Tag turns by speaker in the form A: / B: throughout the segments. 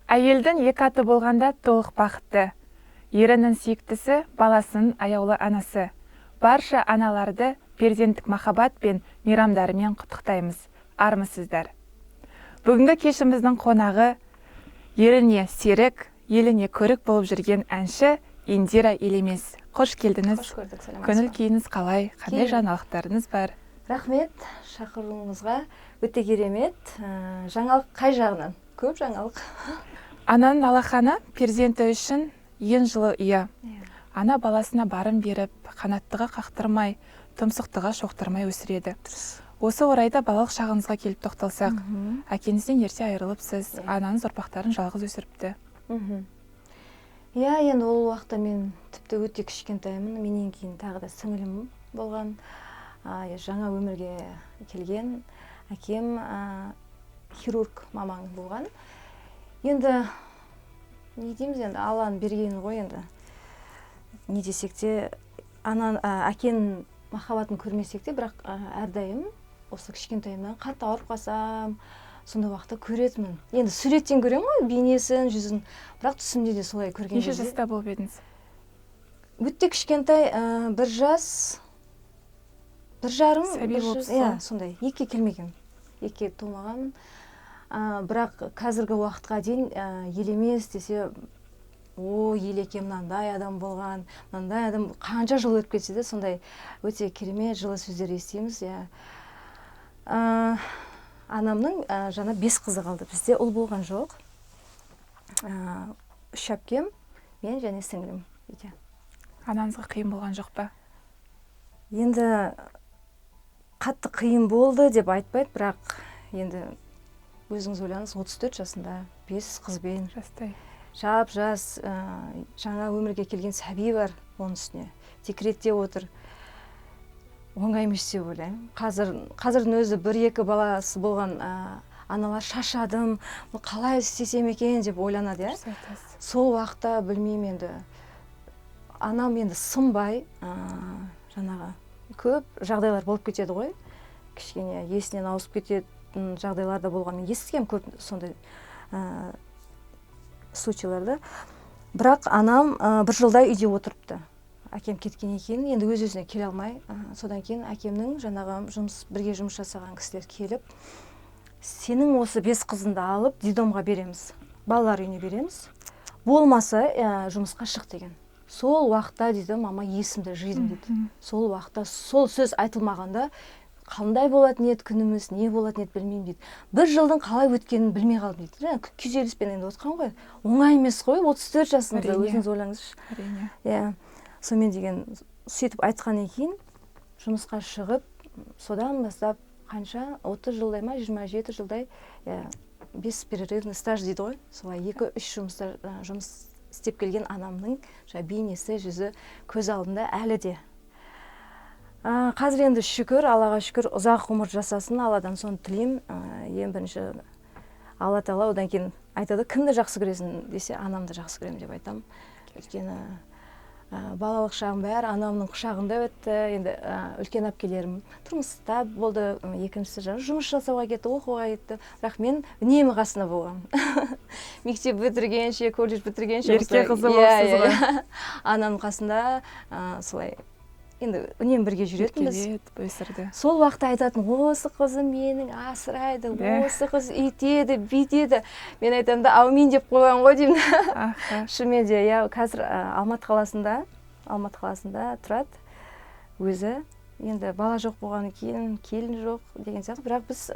A: Әйелдің екі аты болғанда толық бақытты. Ерінің сүйіктісі, баласының аяулы анасы. Барша аналарды перзенттік махаббат пен мейрамдарымен құттықтаймыз. Армысыздар. Бүгінгі кешіміздің қонағы еріне серік, еліне көрік болып жүрген әнші Индира Елемес. Қош келдіңіз.
B: Қош көрдік, сәлеметсіз бе?
A: Көңіл күйіңіз қалай? Қандай жаңалықтарыңыз бар?
B: Рахмет, шақыруыңызға өте керемет. Жаңалық қай жағынан? Көп жаңалық.
A: Ананың алақаны перзенті үшін ең жылы үйі. Ана баласына барын беріп, қанаттыға қақтырмай, тұмсықтыға шоқтырмай өсіреді. Осы орайда балалық шағыңызға келіп тоқталсақ, әкеңізден ерте айырылыпсыз, анаңыз ұрпақтарын жалғыз өсіріпті.
B: Иә, енді ол уақытта мен тіпті өте кішкентаймын. Менен кейін тағы да сіңілім болған. Жаңа өмірге келген әкем хирург маман болған. Енді не дейміз, енді Алланың бергені ғой, енді не десек те, әкенің махаббатын көрмесек те, бірақ әрдайым осы кішкентайымнан қатты ауырып қалсам, сонда уақытта көретінмін. Енді суреттен көремін ғой, бейнесін, жүзін, бірақ түсімде де солай көрген кезде.
A: Неше жаста болып едіңіз?
B: Өте кішкентай, 1 жас, 1 жарым,
A: сәби болыпсыз.
B: сондай, 2 келмеген, 2 толмаған. Бірақ қазіргі уақытқа дейін елемес десе, елекем мынандай адам болған, мынандай адам, қанша жыл өтіп кетсе де, сондай өте керемет жылы сөздер естиміз. Анамның жаңа 5 қызы қалды. Бізде ұл болған жоқ. 3 әпкем, мен және сіңілім.
A: Анаңызға қиын болған жоқ па?
B: Енді қатты қиын болды деп айтпайды, бірақ енді өзіңіз ойлаңыз, 34 жасында 5 қызбен, жап-жас жаңа өмірге келген сәби бар, оның үстіне декретте отыр. Оңай емес деп ойлаймын. Қазірдің өзі 1-2 баласы болған аналар шашадым, қалай істесем екен деп ойланады. Сол уақытта білмеймін, енді анам енді сынбай, жаңағы көп жағдайлар болып кетеді ғой. Кішкене есінен ауысып кететін жағдайларда болған. Мен естігем көп сондай случайларды. Бірақ анам 1 жылдай үйде отырыпты. Әкем кеткеннен кейін енді өз-өзіне келе алмай, содан кейін әкемнің жаңағы бірге жұмыс жасаған кісілер келіп, сенің осы 5 қызыңды алып детдомға береміз, балалар үйіне береміз, болмаса жұмысқа шық деген. Сол уақытта дейді, мама есімді жидым дейді. Сол уақытта сол сөз айтылмағанда, қандай болатын еді күніміз, не болатын еді білмеймін дейді. 1 жылдың қалай өткенін білмей қалдым дейді. Күйзеліспен енді отқан ғой. Оңай емес қой, 34 жасында, өзіңіз ойлаңызшы. Сонымен деген сөйтіп айтқаннан кейін жұмысқа шығып, содан бастап қанша 30 жылдай ма, 27 жылдай бесперерывный стаж дейді ғой. Солай 2-3 жұмыс істеп келген анамның бейнесі, жүзі көз алдында әлі де. Қазір енді шүкір, Аллаға шүкір, ұзақ ғұмыр жасасын, Алладан соны тілеймін. Ең бірінші Алла Тағала, одан кейін айтады, кімді жақсы көресің десе, анамды жақсы көремін деп айтамын. Өйткені балалық шағым бәрі анамның құшағында өтті. Енді үлкен әпкелерім тұрмыста болды, екіншісі жұмыс жасауға кетті, оқуға кетті. Бірақ мен үнемі қасында болғанмын. Мектеп бітіргенше, колледж бітіргенше.
A: Ерке қызы болсыз ғой.
B: Анамның қасында солай енді үнемі бірге жүретінбіз.
A: Өсірді.
B: Сол уақытта айтатын, осы қызым менің асырайды, осы қыз үйтеді, бүйтеді. Мен айтамын да, аумин деп қойған ғой деймін. Шынымен де, қазір Алматы қаласында тұрады. Өзі енді бала жоқ болғаннан кейін, келін жоқ деген сияқты. Бірақ біз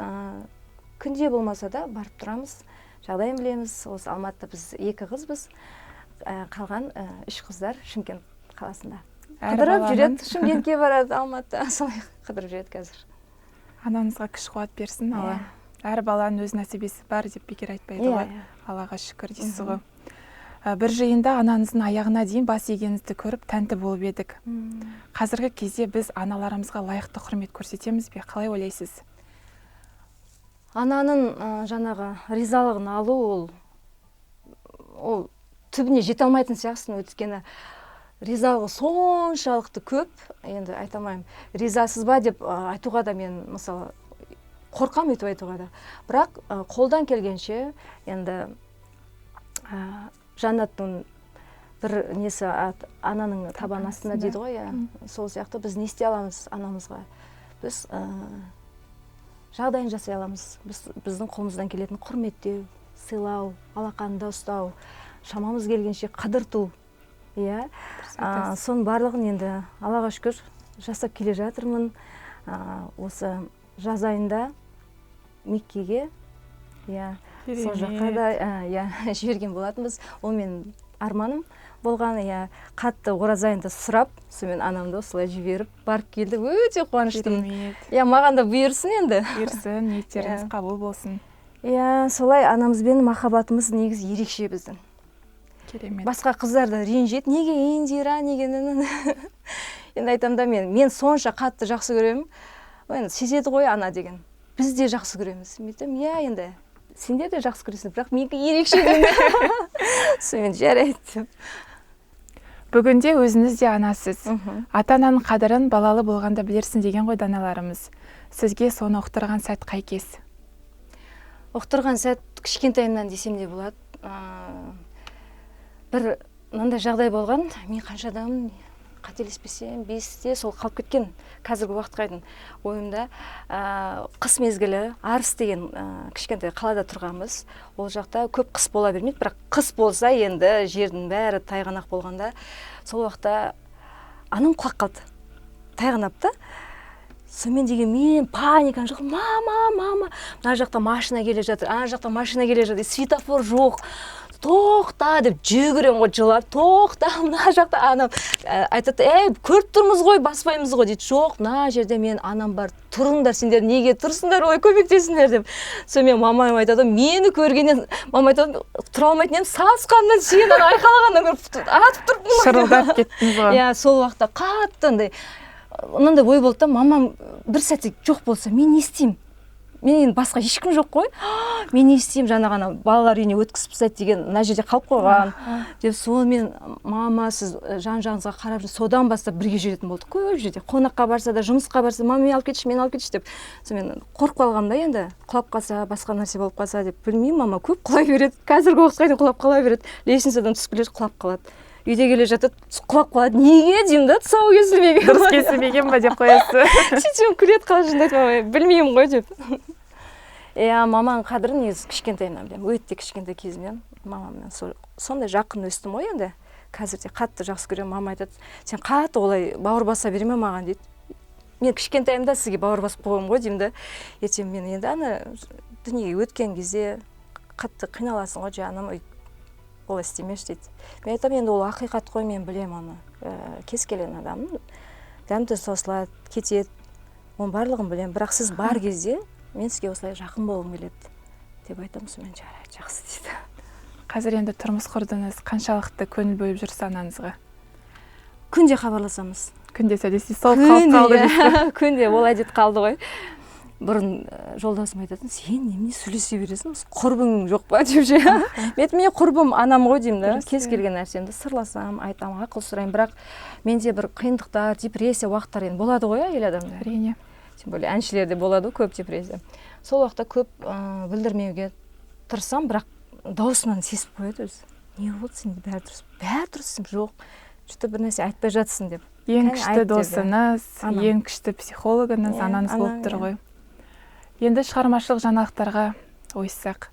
B: күнде болмаса да барып тұрамыз, жағдайын білеміз. Осы Алматыда біз 2 қызбыз, қалған 3 қыздар Шымкент қаласында. Қыдырып жүреді, Шымкентке барады, Алматыда, солай қыдырып жүреді қазір.
A: Анаңызға күш қуат берсін, Алла. Әр баланың өз нәсібесі бар деп бекер айтпайды ғой. Аллаға шүкір дейсіз ғой. Бір жиында анаңыздың аяғына дейін бас игеніңізді көріп тәнті болып едік. Қазіргі кезде біз аналарымызға лайықты құрмет көрсетеміз бе? Қалай ойлайсыз?
B: Ананың жаңағы ризалығын алу, ол түбіне жете алмайтын сияқтысың, өйткені ризалығы соншалықты көп, енді айтамаймын. Ризасыз ба деп айтуға да мен, мысалы, қорқам етіп айтуға да. Бірақ қолдан келгенше, енді жаннаттың бір несі ананың табан астында дейді ғой, сол сияқты біз не істей аламыз анамызға? Біз жағдайын жасай аламыз. Біздің қолымыздан келетін құрметтеу, сыйлау, алақанында ұстау, шамамыз келгенше қыдырту. Иә, соның барлығын енді Аллаға шүкір жасап келе жатырмын. Осы жаз айында Меккеге, сол жаққа да жіберген болатынбыз. Ол менің арманым болған, қатты ораза айында сұрап, сонымен анамды осылай жіберіп барып келді. Өте қуаныштымын. Маған да бұйырсын енді.
A: Бұйырсын, ниеттеріңіз қабыл болсын.
B: Солай анамызбен махаббатымыз негізі ерекше біздің.
A: Керемет.
B: Басқа қыздар да ренжиді, неге Индира, неге енді айтамын да мен сонша қатты жақсы көремін. Енді сезеді ғой ана деген. Біз де жақсы көреміз. Мен айтамын, енді сендер де жақсы көресің, бірақ менікі ерекше деймін. Сонымен жарайды деп.
A: Бүгінде өзіңіз де анасыз. Ата-ананың қадірін балалы болғанда білерсің деген ғой даналарымыз. Сізге соны ұқтырған сәт қай кез?
B: Ұқтырған сәт кішкентайымнан десем де болады. Бір мынандай жағдай болған, мен қаншадамын, қателеспесем 5-те сол қалып кеткен қазіргі уақытқа дейін ойымда. Қыс мезгілі Арыс деген кішкентай қалада тұрғанбыз. Ол жақта көп қыс бола бермейді, бірақ қыс болса енді жердің бәрі тайғанақ болғанда, сол уақытта анам құлап қалды. Тайғанапты. Сонымен деген мен паникан жоқ, мама, мына жақта машина келе жатыр, ана жақта машина келе жатыр, светофор жоқ. Тоқта деп жүгірем ғой, жылап, тоқта, мына жақта анам айтады, көріп тұрмыз ғой, баспаймыз ғой дейді. Жоқ, мына жерде мен анам бар, тұрыңдар, сендер неге тұрсыңдар, ой, көмектесіңдер деп. Сонымен мамам айтады, мені көргеннен, мама айтады, тұра алмайтын едім, сасқаннан, сенен айқалағаннан көріп атып тұрдым.
A: Шырылдап кеттіңіз ғой.
B: Сол уақытта қатты мынандай ой болды да, мамам бір сәтте жоқ болса, мен не істеймін? Мен басқа ешкім жоқ қой. Мен не істеймін, жаңа ғана балалар үйіне өткізіп тастайды деген мына жерде қалып қойған. Деп сонымен мама сіз жан-жағыңызға қарап жүріп, содан бастап бірге жүретін болдық. Көп жерде қонаққа барса да, жұмысқа барса, мама мен алып кетші, мен алып кетші деп. Сонымен қорқып қалғанда енді құлап қалса, басқа нәрсе болып қалса деп, білмеймін, мама көп құлай береді. Қазіргі уақытқа дейін құлап қала береді. Лестницадан түсіп келеді, құлап қалады. Үйде келе жатып құлап қалады. Неге деймін да, тұсауы кесілмеген.
A: Дұрыс кесілмеген ба деп қоясыз.
B: Сөйтсем күледі, қалжыңдайды, мама, білмеймін ғой деп. Маманың қадірін негізі кішкентайымнан білемін. Өте кішкентай кезімнен мамаммен сондай жақын өстім ғой енді. Қазір де қатты жақсы көремін. Мама айтады, сен қатты олай бауыр баса берме маған дейді. Мен кішкентайымда сізге бауыр басып қойғым ғой деймін да. Ертең мен енді ана дүниеге өткен кезде қатты қиналасың ғой, жаным, олай істемеші дейді. Мен айтамын, енді ол ақиқат қой, мен білемін оны. Кез келген адам дәмді сосылады, кетеді. Оның барлығын білемін, бірақ сіз бар кезде мен сізге осылай жақын болғым келеді деп айтамын. Сонымен жарайды, жақсы дейді.
A: Қазір енді тұрмыс құрдыңыз, қаншалықты көңіл бөліп жүрсіз анаңызға?
B: Күнде хабарласамыз.
A: Күнде сөйлесесіз, сол қалып қалды дейсіз.
B: Күнде ол әдет қалды ғой. Бұрын жолдасым айтатын, сен немене сөйлесе бересің, құрбың жоқ па деп ше. Мен құрбым анам ғой деймін да. Кез келген нәрсемді сырласам, айтамын, ақыл сұраймын, бірақ менде бір қиындықтар, депрессия уақыттар енді болады ғой әйел адамда.
A: Әрине.
B: Тем более әншілерде болады көп депрессия. Сол уақытта көп білдірмеуге тырысам, бірақ даусымнан сезіп қояды өзі. Не болды сенде, бәрі дұрыс? Бәрі дұрыс, жоқ. Что-то бір нәрсе айтпай жатсың деп.
A: Ең күшті досыңыз, ең күшті психологыңыз анаңыз болып тұр ғой. Енді шығармашылық жаңалықтарға ойыссақ.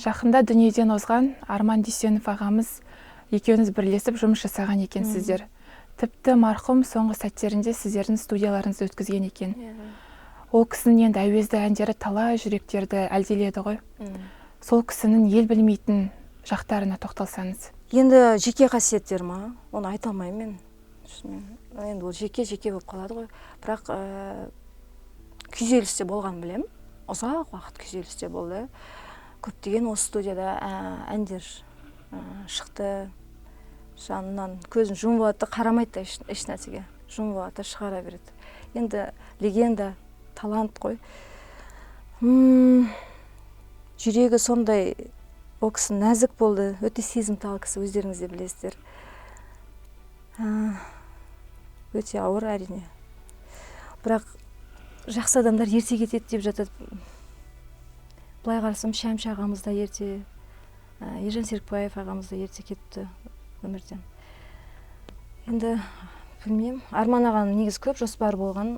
A: Жақында дүниеден озған Арман Дүйсенов ағамыз екеуіңіз бірлесіп жұмыс жасаған екенсіздер. Тіпті марқұм соңғы сәттерінде сіздердің студияларыңызды өткізген екен. Ол кісінің енді әуезді әндері талай жүректерді әлдиледі ғой. Сол кісінің ел білмейтін жақтарына тоқталсаңыз.
B: Енді жеке қасиеттер ма? Оны айта алмаймын мен. Енді ол жеке болып қалады ғой. Бірақ күйзелісте болған білем. Ұзақ уақыт күйзелісте болды. Көптеген осы студияда әндер шықты. Жанынан көзін жұмып алады, қарамайды да еш нәрсеге. Жұмып алады, шығара береді. Енді легенда, талант қой. Жүрегі сондай, ол кісі нәзік болды, өте сезімтал кісі, өздеріңіз де білесіздер. Өте ауыр әрине. Бірақ жақсы адамдар ерте кетеді деп жатады. Былай қарасам Шәмші ағамыз да ерте Ержан Серікбаев ағамыз да ерте кетті өмірден. Енді білмеймін, Арман ағаның негізі көп жоспары болған.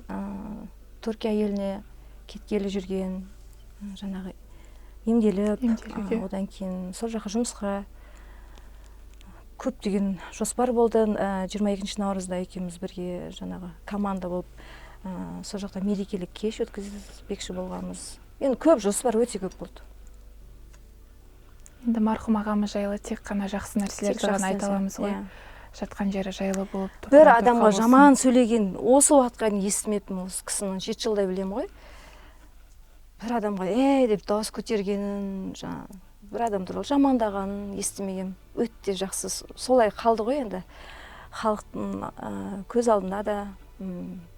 B: Түркия еліне кеткелі жүрген, жаңағы емделіп, одан кейін сол жаққа жұмысқа көптеген жоспар болды. 22 наурызда екеуміз бірге жаңағы команда болып сол жақта мерекелік кеш өткізбекші болғанбыз. Енді көп жоспар өте көп болды.
A: Енді марқұм ағамыз жайлы тек қана жақсы нәрселерді ғана айта аламыз ғой. Жатқан жері жайлы болып.
B: Бір адамға жаман сөйлеген осы уақытқа дейін естімеппін. Осы кісінің 7 жылдай білемін ғой. Бір адамға деп дауыс көтергенін, бір адам туралы жамандағанын естімегенмін. Өте жақсы, солай қалды ғой енді. Халықтың көз алдында да,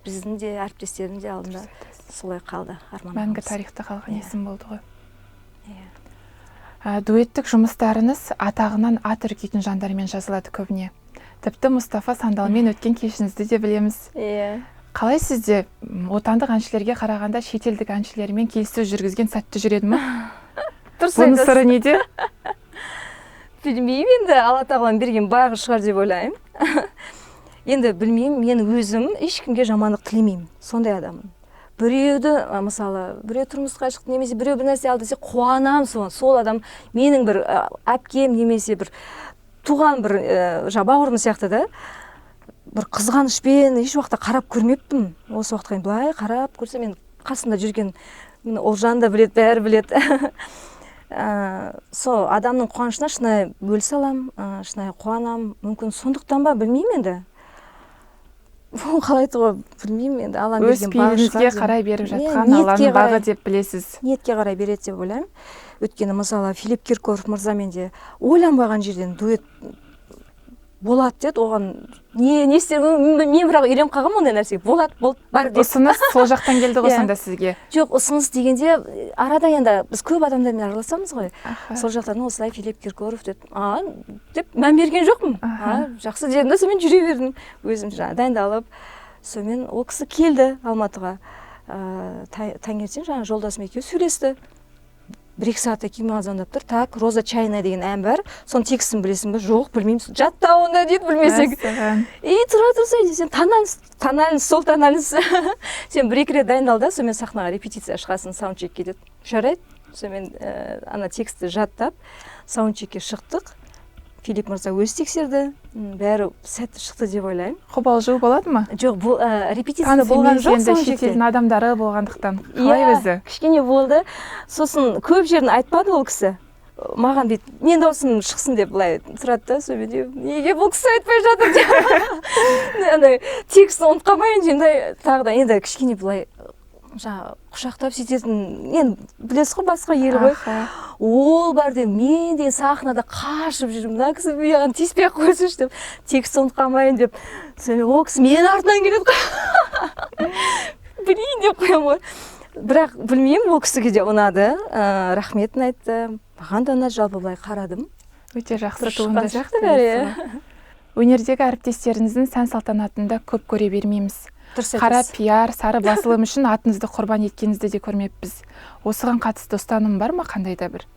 B: біздің де, әріптестердің де алдында солай қалды.
A: Мәңгі тарихта қалған есім болды ғой. Дуэттік жұмыстарыңыз атағынан ат үркейтін жандармен жазылады көбіне. Тіпті Мұстафа Сандалмен өткен кешіңізді де білеміз. Қалай сізде отандық әншілерге қарағанда шетелдік әншілермен келіссөз жүргізген сәтті жүреді ме? Бұның сыры неде?
B: Білмеймін, енді Алла тағаланың берген бағы шығар деп ойлаймын. Енді білмеймін, мен өзім ешкімге жамандық тілемеймін. Сондай адаммын. Біреуді, мысалы, біреу тұрмысқа шықты немесе біреу бір нәрсе алды десе қуанам, сол адам менің бір әпкем немесе бір туған бір бауырым сияқты да. Бір қызғанышпен еш уақытта қарап көрмеппін. Осы уақытқа дейін былай қарап көрсем, мен қасында жүрген Олжан да білет, бәрі білет. Сол адамның қуанышына шынайы бөлісе алам, шынайы қуанам. Мүмкін сондықтан ба, білмеймін енді. Қалай айтуға білмеймін енді.
A: Өз пейіліңізге қарай беріп жатқан Алланың бағы деп білесіз.
B: Ниетке қарай береді деп ойлаймын. Өйткені мысалы Филипп Киркоров мырзамен де ойланбаған жерден дуэт болады деді. Оған не істер, мен бірақ үйреніп қалғанмын ондай нәрсеге. Болады, бар деп.
A: Ұсыныс сол жақтан келді ғой сонда сізге.
B: Жоқ, ұсыныс дегенде арада енді біз көп адамдармен араласамыз ғой. Сол жақтан осылай Филипп Киркоров деп мән берген жоқпын. Жақсы дедім да, сонымен жүре бердім. Өзім дайындалып, сонымен ол кісі келді Алматыға. Таңертең жаңа жолдасым екеуі сөйлесті. 1-2 сағатта кейін маған звондап тұр. Так, Роза Чайная деген ән бар. Соның текстін білесің бе? Жоқ, білмеймін. Жатта онда дейді, білмесең. Тұра тұрсай, сен тональность, сол тональность. Сен 1-2 рет дайындал да, сонымен сахнаға репетиция шығасың, саундчекке деді. Жарайды. Сонымен ана тексті жаттап, саундчекке шықтық. Филипп мырза өзі тексерді. Бәрі сәтті шықты деп ойлаймын.
A: Қобалжу болады ма?
B: Жоқ, бұл репетицияда болған жоқ,
A: шетелдің адамдары болғандықтан. Қалай өзі?
B: Кішкене болды. Сосын көп жерін айтпады ол кісі. Маған дейді, мен даусым шықсын деп былай тұрады да, сонымен неге бұл кісі айтпай жатыр деп. Текстін ұмытып қалмайын деп, тағы да енді кішкене былай құшақтап сөйтетін, енді білесіз ғой, басқа ел ғой. Ол бар деп, мен де сахнада қашып жүрмін, мына кісі маған тиіспей қойсыншы деп, текст ұмытып қалмайын деп, ол кісі мен артынан келеді ғой. Білейін деп қоямын ғой. Бірақ білмеймін, ол кісіге де ұнады, рахметін айтты. Маған да ұнады, жалпы былай қарадым.
A: Өте жақсы туынды шықты. Өнердегі әріптестеріңіздің сән салтанатында көп көре бермейміз. Қара пиар, сары басылым үшін атыңызды құрбан еткенізді де көрмеппіз. Осыған қатысты ұстаным бар ма, қандай да бір?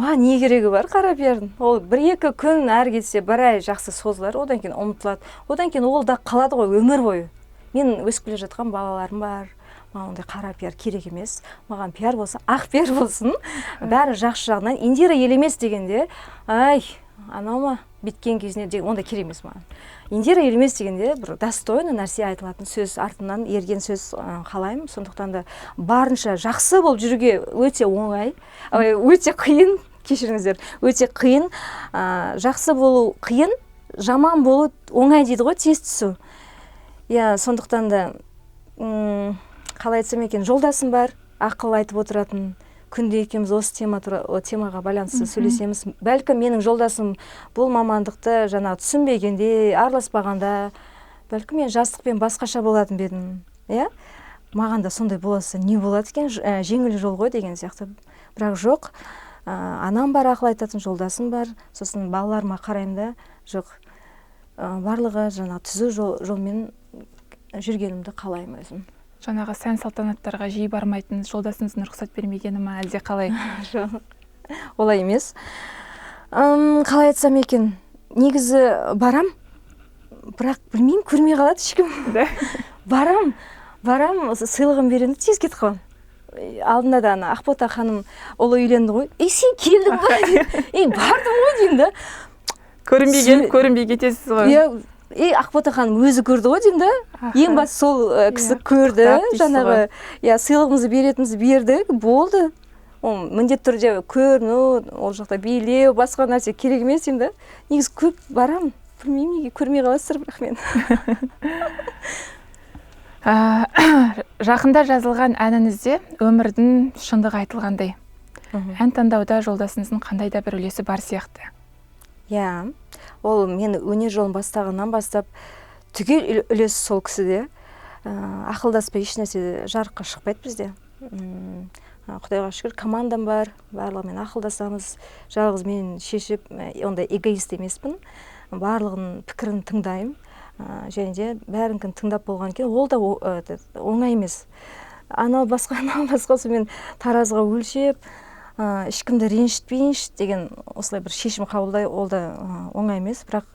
B: Маған не керегі бар қара пиардың? Ол 1-2 күн әрі кетсе бір ай жақсы созылар, одан кейін ұмытылады. Одан кейін ол да қалады ғой өмір бойы. Мен өсіп келе жатқан балаларым бар. Маған ондай қара пиар керек емес. Маған пиар болса, ақ пиар болсын. Бәрі жақсы жағынан. Индира елемес дегенде, анау ма біткен кезіне деген ондай керек емес маған. Индира елемес дегенде бір достойны нәрсе айтылатын сөз, артынан ерген сөз қалаймын. Сондықтан да барынша жақсы болып жүруге өте оңай, өте қиын, кешіріңіздер, өте қиын. Жақсы болу қиын, жаман болу оңай дейді ғой, тез түсу. Сондықтан да қалай айтсам екен, жолдасым бар, ақыл айтып отыратын. Күнде екеуміз осы темаға байланысты сөйлесеміз. Бәлкім менің жолдасым бұл мамандықты түсінбегенде, араласпағанда, бәлкім мен жастықпен басқаша болатын бедім. Маған да сондай болса не болады екен, жеңіл жол ғой деген сияқты. Бірақ жоқ, анам бар, ақыл айтатын жолдасым бар, сосын балаларыма қараймын да, жоқ, барлығы түзу жолмен жүргенімді қалаймын өзім.
A: Жаңағы сән салтанаттарға жиі бармайтын жолдасыңыздың рұқсат бермегені ма, әлде қалай?
B: олай емес. Қалай айтсам екен, негізі барам, бірақ білмеймін, көрмей қалады ешкім. барам, сыйлығын беремін, тез кетіп қаламын. Алдында да ана Ақбота ханым ұлы үйленді ғой. Сен келдің ба? Бардым ғой деймін да.
A: Көрінбей келіп, көрінбей кетесіз ғой.
B: Ақбота ханым өзі көрді ғой деймін да. Ең басы сол кісі көрді, жаңағы сыйлығымызды беретінімізді берді, болды. Ол міндетті түрде көріну, ол жақта билеу, басқа нәрсе керек емес деймін да. Негізі көп барам, білмеймін неге көрмей қаласыздар, бірақ мен.
A: Жақында жазылған әніңізде өмірдің шындығы айтылғандай. Ән таңдауда жолдасыңыздың қандай да бір үлесі бар сияқты.
B: Ол мен өнер жолын бастағаннан бастап түгел үлес сол кісіде. Ақылдаспай еш нәрсе жарыққа шықпайды бізде. Құдайға шүкір, командам бар, барлығымен ақылдасамыз. Жалғыз мен шешіп, ондай эгоист емеспін. Барлығын пікірін тыңдаймын. Және де бәрінкін тыңдап болған кейін, ол да оңай емес. Анау басқа, сонымен таразыға өлшеп, ешкімді ренжітпейінші деген осылай бір шешім қабылдай, ол да оңай емес. Бірақ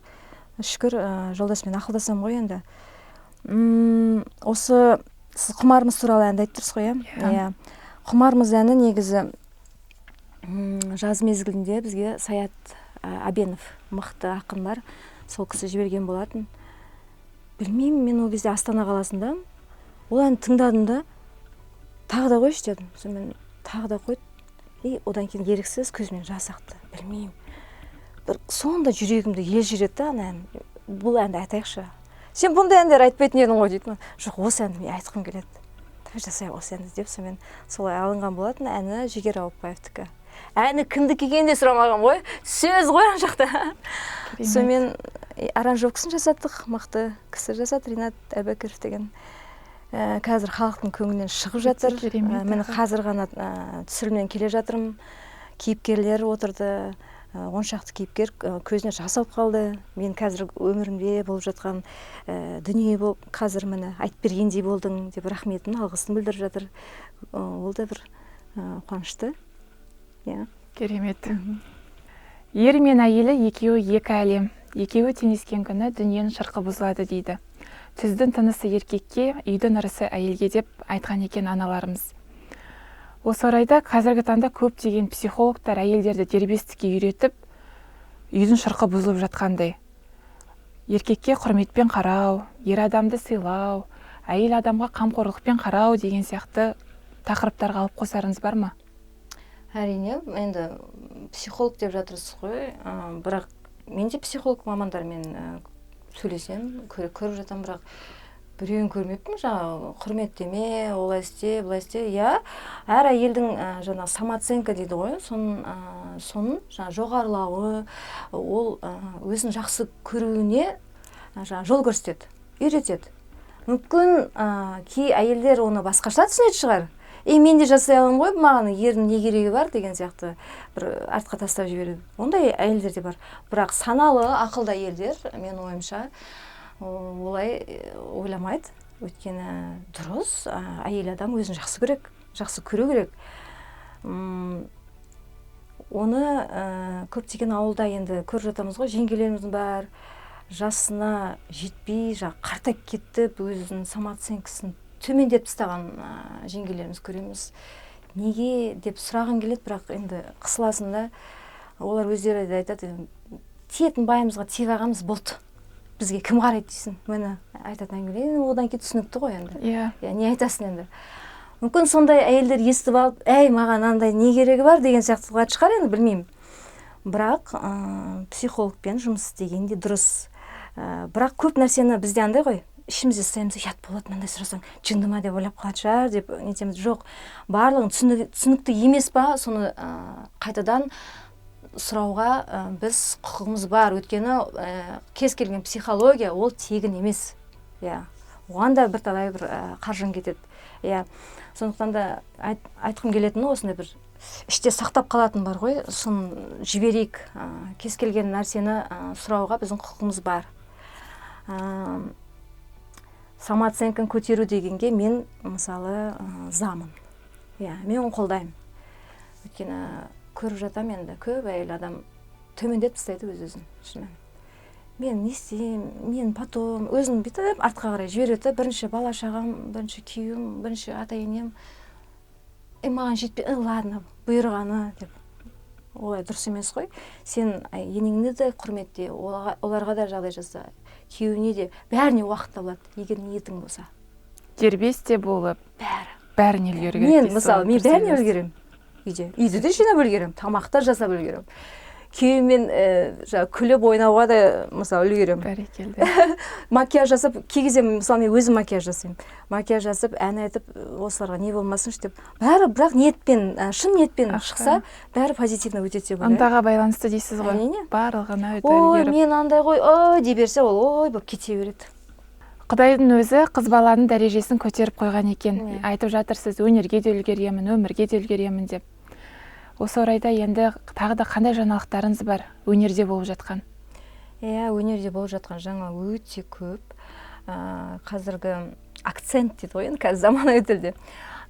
B: шүкір, жолдасымен ақылдасам ғой енді. Осы сіз құмарымыз туралы әнді айтып тұрсыз ғой, құмарымыз әні негізі жаз мезгілінде бізге Саят Абенов мықты ақын бар, сол кісі жіберген болатын. Білмеймін, мен ол кезде Астана қаласында ол әнді тыңдадым да, тағы да қойшы дедім. Сонымен тағы да қойды. Одан кейін еріксіз көзімнен жас ақты. Білмеймін. Бір сонда жүрегімді елжіретті ана ән. Бұл әнді айтайықшы. Сен бұндай әндер айтпайтын едің ғой дейді. Жоқ, осы әнді мен айтқым келеді. Жасайық осы әнді деп, сонымен солай алынған болатын. Әні Жігер Ауыпбаевтікі. Әні кімдікі екенін де сұрамаған ғой. Сөз ғой ана жақта. Сонымен аранжировкасын жасаттық, мықты кісі жасады, Ринат Әбәкіров деген. Қазір халықтың көңілінен шығып жатыр. Мен қазір ғана түсірілімнен келе жатырмын. Кейіпкерлер отырды, 10 шақты кейіпкер көзіне жас алып қалды. Мен қазір өмірімде болып жатқан дүние болып, қазір мені айтып бергендей болдың деп рахметін, алғысын білдіріп жатыр. Ол да бір қуанышты.
A: Керемет. Ер мен әйелі екеуі екі әлем. Екеуі теңескен күні дүниенің шырқы бұзылады дейді. Түздің тынысы еркекке, үйдің ырысы әйелге деп айтқан екен аналарымыз. Осы орайда қазіргі таңда көптеген психологтар әйелдерді дербестікке үйретіп, үйдің шырқы бұзылып жатқандай. Еркекке құрметпен қарау, ер адамды сыйлау, әйел адамға қамқорлықпен қарау деген сияқты тақырыптарға алып қосарыңыз бар ма?
B: Әрине, енді психолог деп жатырсыз ғой, бірақ мен де психолог мамандармен сөйлесем, көріп жатам, бірақ біреуін көрмеппін, жаңағы құрметтеме, олай істе, былай істе. Әр әйелдің жаңағы самооценка дейді ғой, соның жаңағы жоғарылауы, ол өзін жақсы көруіне жаңағы жол көрсетеді, үйретеді. Мүмкін кей әйелдер оны басқаша түсінетін шығар. Мен де жасай аламын ғой, маған ердің не керегі бар деген сияқты бір артқа тастап жібереді. Ондай әйелдер де бар. Бірақ саналы, ақылды әйелдер, мен ойымша, олай ойламайды. Өйткені дұрыс, әйел адам өзін жақсы көру керек. Оны көптеген ауылда енді көріп жатамыз ғой, жеңгелеріміз бар, жасына жетпей, қартайып кетіп, өзінің самооценкасын төмендеп тастаған жеңгелеріміз көреміз. Неге деп сұрағым келеді, бірақ енді қысыласында олар өздері де айтады, тиетін байымызға тиіп ағамыз болды. Бізге кім қарайды дейсің? Мені айтатын әңгіме, одан кейін түсінікті ғой енді. Не айтасың енді? Мүмкін сондай әйелдер естіп алып, маған андай не керегі бар деген сияқтыға шығар енді, білмеймін. Бірақ психологпен жұмыс істеген де дұрыс. Бірақ көп нәрсені бізде андай ғой, ішімізде ұстаймыз, ұят болады, мынандай сұрасаң, жынды ма деп ойлап қалады шығар деп нетеміз. Жоқ, барлығын түсінікті емес па, соны қайтадан сұрауға біз құқығымыз бар. Өйткені кез келген психология ол тегін емес. Оған да бірталай бір қаржың кетеді. Сондықтан да айтқым келетіні осындай бір іште сақтап қалатын бар ғой, соны жіберейік. Кез келген нәрсені сұрауға біздің құқығымыз бар. Самооценканы көтеру дегенге мен мысалы замын. Мен оны қолдаймын. Өйткені көріп жатам енді көп әйел адам төмендеп тастайды өз-өзін шынымен. Мен не істеймін, мен потом өзін бүйтіп артқа қарай жібереді. Бірінші бала шағам, бірінші күйеуім, бірінші ата-енем. Маған жетпей, ладно, бұйырғаны деп. Олай дұрыс емес қой. Сен енеңді де құрметте, оларға да жағдай жаса, күйеуіне де, бәріне уақыт табылады, егер ниетің болса.
A: Дербес те болып, бәріне үлгеру керек.
B: Мен мысалы, мен бәріне үлгерем. Үйді де жинап үлгерем, тамақты жасап үлгерем. Күйеумен күліп ойнауға да мысалы үлгерем.
A: Бәрекелді.
B: Макияж жасап, кей кезде мысалы мен өзім макияж жасаймын. Макияж жасап, ән айтып, осыларға не болмасыншы деп. Бәрі бірақ ниетпен, шын ниетпен шықса, бәрі позитивно өтеді деп ойлаймын.
A: Ынтаға байланысты дейсіз ғой.
B: Әрине.
A: Барлығына өте
B: Ой,
A: үлгеріп.
B: мен андай ғой, ой дей берсе, ол ой болып кете береді.
A: Құдайдың өзі қыз баланың дәрежесін көтеріп қойған екен.
B: Иә.
A: Айтып жатырсыз, өнерге де үлгеремін, өмірге де үлгеремін деп. Осы орайда енді тағы да қандай жаңалықтарыңыз бар өнерде болып жатқан?
B: Өнерде болып жатқан жаңа өте көп. Қазіргі акцент дейді ғой, қазір заманауи тілде.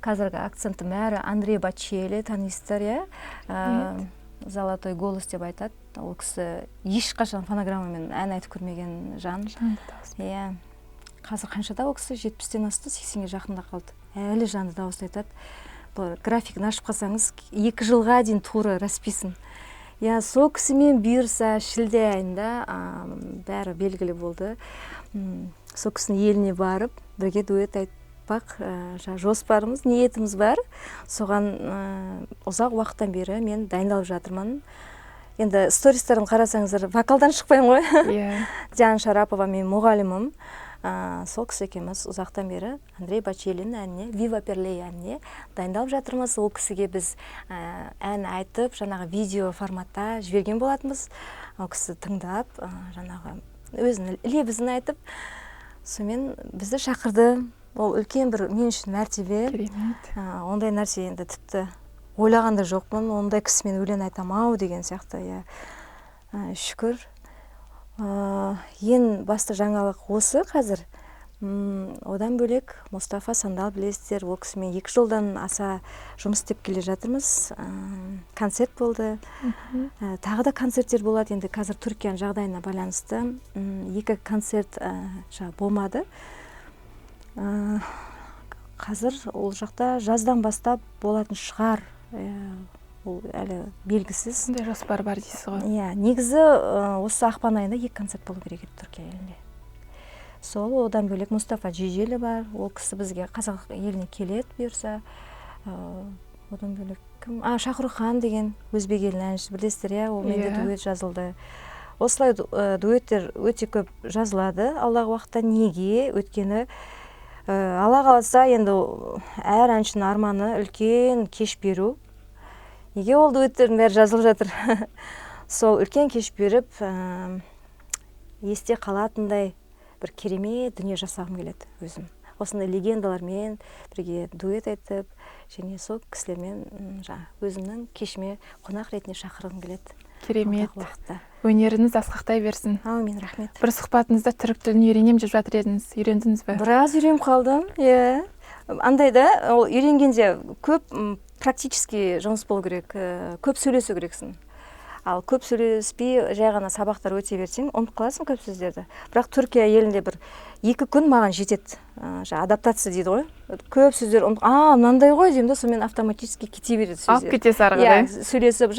B: Қазіргі акценті бәрі Андрей Бочелли, танисыздар, Золотой голос деп айтады. Ол кісі ешқашан фонограммамен ән айтып көрмеген жан. Қазір қаншада ол кісі 70-тен асты, 80-ге жақында қалды. Әлі жанды дауыс айтады. Графикін ашып қалсаңыз, 2 жылға дейін туры расписан. Сол кісімен бұйырса шілде айында бәрі белгілі болды. Сол кісінің еліне барып, бірге дуэт айтпақ жоспарымыз, ниетіміз бар. Соған ұзақ уақыттан бері мен дайындалып жатырмын. Енді стористарын қарасаңыздар, вокалдан шықпаймын ғой. Диана Шарапова мен мұғалімім. Сол кісі екеуміз ұзақтан бері Андрей Бочеллиның әніне, Viva Perley әніне дайындалып жатырмыз. Ол кісіге біз ән айтып, жаңағы видео форматта жіберген болатынбыз. Ол кісі тыңдап, жаңағы өзінің лебізін айтып, сонымен бізді шақырды. Ол үлкен бір мен үшін мәртебе. Ондай нәрсе енді тіпті ойлағанда жоқпын. Ондай кісімен өлең айтамау деген сияқты. Шүкір. Ең басты жаңалық осы қазір. Одан бөлек Мұстафа Сандал білесіздер, ол кісімен 2 жылдан аса жұмыс істеп келе жатырмыз. Концерт болды. Тағы да концерттер болады. Енді қазір Түркияның жағдайына байланысты 2 концерт болмады. Қазір ол жақта жаздан бастап болатын шығар. Ол әлі белгісіз.
A: Сондай жоспар бар дейсіз ғой.
B: Негізі осы ақпан айында 2 концерт болу керек еді Түркия елінде. Сол одан бөлек Мұстафа Жежелі бар. Ол кісі бізге қазақ еліне келеді бұйырса. Одан бөлек кім? Шахрухан деген өзбек елінің әншісі білесіздер, ол менде дуэт жазылды. Осылай дуэттер өте көп жазылады. Алдағы уақытта неге? Өткені Алла қаласа енді әр әншінің арманы үлкен кеш беру. Неге ол дуэттердің бәрі жазылып жатыр? Сол үлкен кеш беріп, есте қалатындай бір керемет дүние жасағым келеді өзім. Осындай легендалармен бірге дуэт айтып, және сол кісілермен өзімнің кешіме қонақ ретінде шақырғым келеді.
A: Керемет. Өнеріңіз асқақтай берсін.
B: Әумин, рахмет.
A: Бір сұхбатыңызда түрік тілін үйренем деп жатыр едіңіз. Үйрендіңіз бе?
B: Біраз үйреніп қалдым. Андайда ол үйренгенде көп практически жұмыс болу керек, көп сөйлесу керексің. Ал көп сөйлеспей, жай ғана сабақтар өте берсең, ұмытып қаласың көп сөздерді. Бірақ Түркия елінде бір 2 күн маған жетеді. Адаптация дейді ғой. Көп сөздер мынандай ғой деймін да, сонымен автоматически кете береді сөздер.
A: Алып кетесі арғыдай.
B: Сөйлесіп,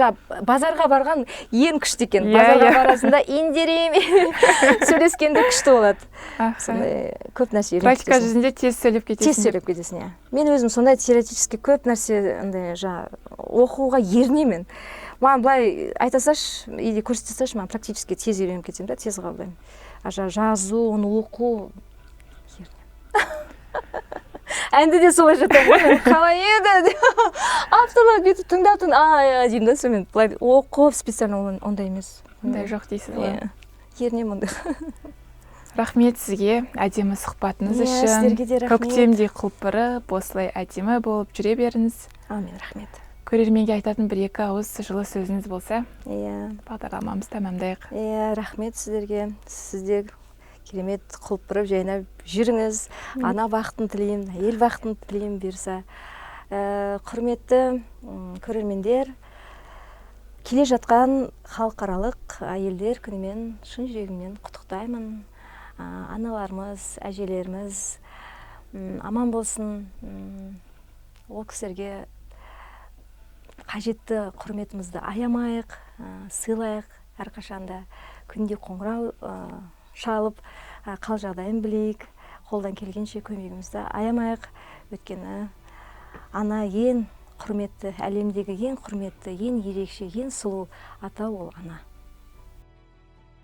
B: базарға барған ең күшті екен. Базарға барасында индерем сөйлескенде күшті болады. Көп нәрсе үйреніп кетесің.
A: Практика жүзінде тез сөйлеп кетесің.
B: Тез сөйлеп кетесің, Мен өзім сондай теоретически көп нәрсе оқуға ерінемін. Маған былай айтасаш, или көрсетесаш, маған практически тез үйреніп кетемін да, тез қабылдаймын. Жазу, оны оқу ерінемін. Әнді де солай жатамын. Қалай еді? Авторлар бүйтіп тыңдап деймін да, сонымен былай оқып специально ондай емес.
A: Ондай жоқ дейсіз ғой.
B: Ерінемін ондай.
A: Рахмет сізге әдемі сұхбатыңыз үшін.
B: Сіздерге де рахмет.
A: Көктемдей құлпырып, осылай әдемі болып жүре беріңіз.
B: Әумин, рахмет.
A: Көрерменге айтатын 1-2 ауыз жылы сөзіңіз болса, бағдарламамыз тәмамдайық.
B: Рахмет сіздерге. Сіздер керемет құлпырып, жайнап жүріңіз. Ана бақытын тілеймін, ел бақытын тілеймін берса. Құрметті көрермендер, келе жатқан халықаралық әйелдер күнімен шын жүрегіммен құттықтаймын. Аналарымыз, әжелеріміз аман болсын. Ол кісілерге қажетті құрметімізді аямайық, сыйлайық, әрқашанда күнде қоңырау шалып, қал жағдайын білейік, қолдан келгенше көмегімізді аямайық. Өйткені ана ең құрметті, әлемдегі ең құрметті, ең ерекше, ең сұлу ата ол ана.